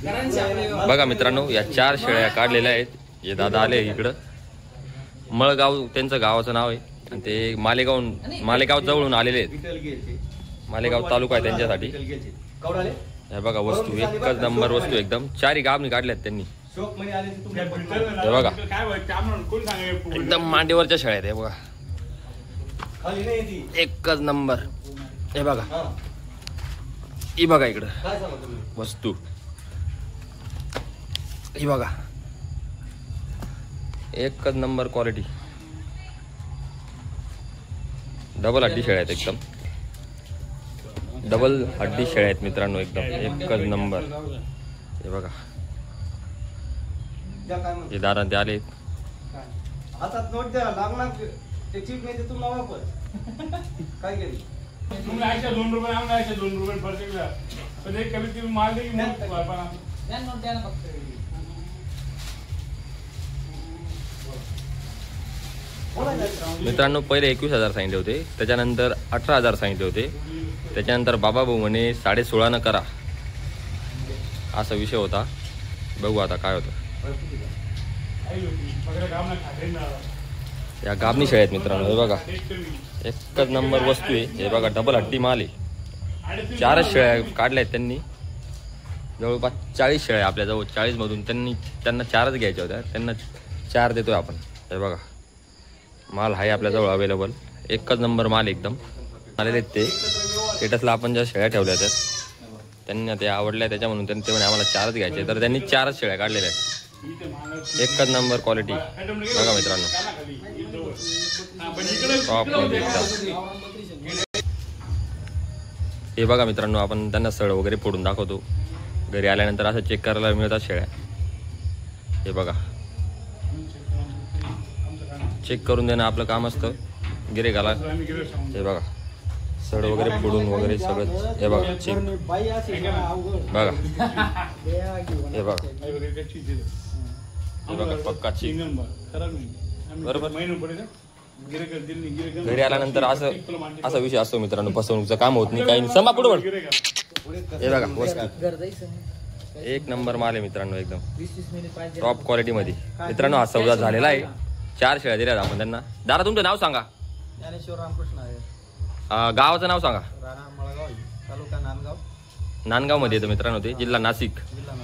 बघा मित्रांनो, या 4 शेळ्या काढलेल्या आहेत. हे दादा आले इकडं. मळगाव त्यांचं गावाचं नाव आहे आणि ते मालेगाव जवळून आलेले आहेत. मालेगाव तालुका आहे त्यांच्यासाठी. हे बघा वस्तू एकच नंबर वस्तू एकदम. 4 गावनी काढल्यात त्यांनी. हे बघा एकदम मांडीवरच्या शेळ्या आहेत. हे बघा एकच नंबर. हे बघा ही बघा इकडं वस्तू. ही बघा एकच नंबर क्वालिटी. डबल हड्डी शेळ्या आहेत एकदम. डबल हड्डी शेळ्या आहेत मित्रांनो एकदम एकच नंबर. हे बघा हे दादा ते आले. हातात नोट द्या लागणार त्याची नाही ते तुम्हाला वापर काय केली तुम्ही 2 रुपये आम्हाला 2 रुपये प्रत्येकला पण एक कमीत कमी माल दे की मग नोट द्या ना फक्त. मित्रांनो पहिले 21,000 सांगितले होते, त्याच्यानंतर 18,000 सांगितले होते, त्याच्यानंतर बाबा भाऊ म्हणे 16.5 करा असा विषय होता. बघू आता काय होतं. या गाबणी शेळ्या आहेत मित्रांनो. हे बघा एकच नंबर वस्तू आहे. हे बघा डबल हड्डी माल आहे. 4 शेळ्या काढल्या आहेत त्यांनी. जवळपास 40 शेळ्या आपल्याजवळ. 40 मधून त्यांना 4च घ्यायच्या होत्या. त्यांना 4 देतोय आपण. हे बघा माल आहे आपल्याजवळ अवेलेबल. एकच नंबर माल एकदम आलेले आहेत ते. स्टेटसला आपण ज्या शेळ्या ठेवल्या त्या त्यांना ते आवडल्या त्याच्या म्हणून त्यांनी ते म्हणे आम्हाला 4च घ्यायचे. तर त्यांनी 4च शेळ्या काढलेल्या आहेत. एकच नंबर क्वालिटी. बघा मित्रांनो टॉप मध्ये एकदम. हे बघा मित्रांनो आपण त्यांना सळ वगैरे फोडून दाखवतो. घरी आल्यानंतर असं चेक करायला मिळतात शेळ्या. हे बघा चेक करून देणं आपलं काम असतं गिऱ्हाईकाला. हे बघा सड वगैरे फोडून वगैरे सगळं. हे बघा चेक बघा. हे बघा हे बघा पक्का चेक बरोबर. घरी आल्यानंतर असा विषय असतो मित्रांनो. फसवणूकचं काम होत नाही काही. समा पुढे. हे बघा वस्तू एक नंबर माल आहे मित्रांनो एकदम टॉप क्वालिटी मध्ये. मित्रांनो हा सौदा झालेला आहे. 4 शेळ्या दिल्यात आपण त्यांना. दादा तुमचं नाव सांगा. ज्ञानेश्वर रामकृष्ण आहे. गावाचं नाव सांगा. राणा मळगाव तालुका नांदगाव. नांदगाव मध्ये येतं मित्रांनो ते. जिल्हा नाशिक.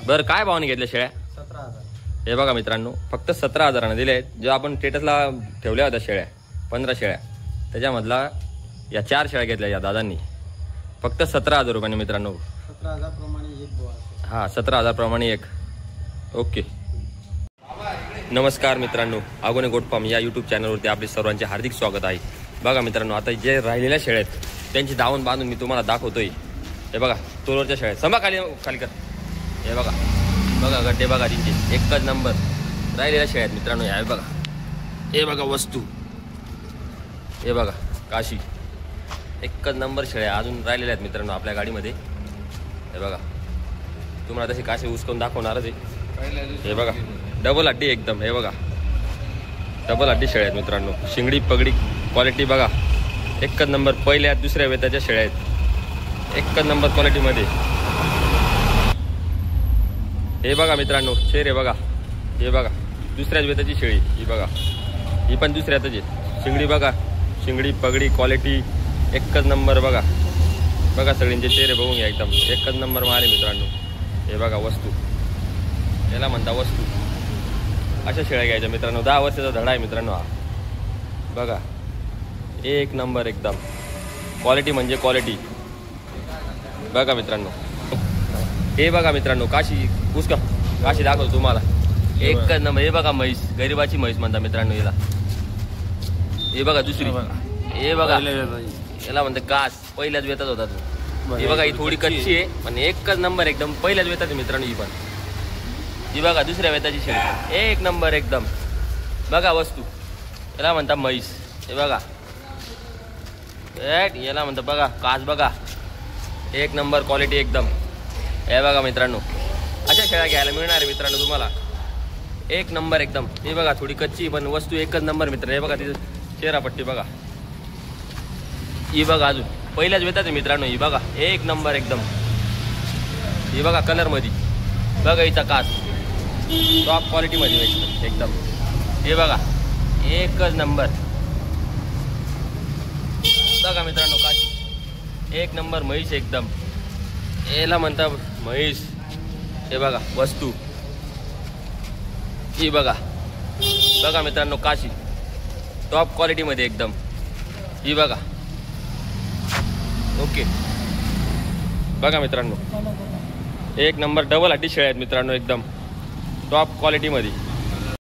बरं काय भावाने घेतल्या शेळ्या? 17,000. हे बघा मित्रांनो फक्त 17,000 दिले आहेत. जेव्हा आपण स्टेटसला ठेवल्या होत्या शेळ्या 15 शेळ्या त्याच्यामधला या 4 शेळ्या घेतल्या या दादांनी फक्त 17,000 रुपयाने मित्रांनो. 17,000 प्रमाणे एक बुवा. हा 17,000 प्रमाणे एक. ओके. नमस्कार मित्रांनो, आगोने गोट फार्म या यूट्यूब चॅनलवरती आपले सर्वांचे हार्दिक स्वागत आहे. बघा मित्रांनो आता जे राहिलेल्या शेळ्या आहेत त्यांची दावण बांधून मी तुम्हाला दाखवतोय. हे बघा तोलवरच्या शेळ्या. समा खाली कर. हे बघा बघा गड्डे बघा त्यांचे एकच नंबर राहिलेल्या शेळ्या आहेत मित्रांनो. हे बघा. हे बघा वस्तू. हे बघा काशी एकच नंबर शेळ्या अजून राहिलेल्या आहेत मित्रांनो आपल्या गाडीमध्ये. हे बघा तुम्हाला तशी काशी उचकून दाखवणारच आहे. हे बघा डबल हड्डी एकदम. हे बघा डबल हड्डी शेळ्या आहेत मित्रांनो. शिंगडी पगडी क्वालिटी बघा एकच नंबर. पहिल्या दुसऱ्या वेताच्या शेळ्या आहेत एकच नंबर क्वालिटीमध्ये. हे बघा मित्रांनो शेर. हे बघा हे बघा दुसऱ्याच वेताची शेळी. ही बघा ही पण दुसऱ्यातच आहे. शिंगडी बघा शिंगडी पगडी क्वालिटी एकच नंबर. बघा बघा सगळ्यांचे चेहरे बघून घ्या एकदम एकच नंबर माल आहे मित्रांनो. हे बघा वस्तू याला म्हणता वस्तू. अशा शेळ्या घ्यायच्या मित्रांनो. 10 वर्षाचा धडा आहे मित्रांनो हा. बघा एक नंबर एकदम क्वालिटी म्हणजे क्वालिटी. बघा मित्रांनो हे बघा मित्रांनो काशी उसका काशी दाखवतो तुम्हाला एकच नंबर. हे बघा म्हैस गरीबाची म्हैस म्हणता मित्रांनो याला. हे बघा दुसरी. हे बघा याला म्हणते कास. पहिल्याच वेतात होता तो. हे बघा ही थोडी कच्ची आहे पण एकच नंबर एकदम पहिल्याच वेतात मित्रांनो. ही पण ही बघा दुसऱ्या वेताची शेळी एक नंबर एकदम. बघा वस्तू याला म्हणता म्हैस. हे बघा याला म्हणता बघा कास. बघा एक नंबर क्वालिटी एकदम. हे बघा मित्रांनो अशा शेळ्या घ्यायला मिळणार आहे मित्रांनो तुम्हाला एक नंबर एकदम. हे बघा थोडी कच्ची पण वस्तू एकच नंबर मित्र. हे बघा तिथं चेहरापट्टी बघा. ही बघा अजून पहिल्याच वेतात मित्रांनो. ही बघा एक नंबर एकदम. ही बघा कलर मध्ये बघा हिचा कास टॉप क्वालिटीमध्ये भेटतो एकदम. हे बघा एकच नंबर. बघा मित्रांनो काशी एक नंबर म्हैस एकदम. याला म्हणता म्हैस. हे बघा वस्तू ही बघा. बघा मित्रांनो काशी टॉप क्वालिटीमध्ये एकदम. ही बघा. ओके बघा मित्रांनो एक नंबर डबल हड्डी शेळ्या आहेत मित्रांनो एकदम टॉप क्वालिटीमध्ये.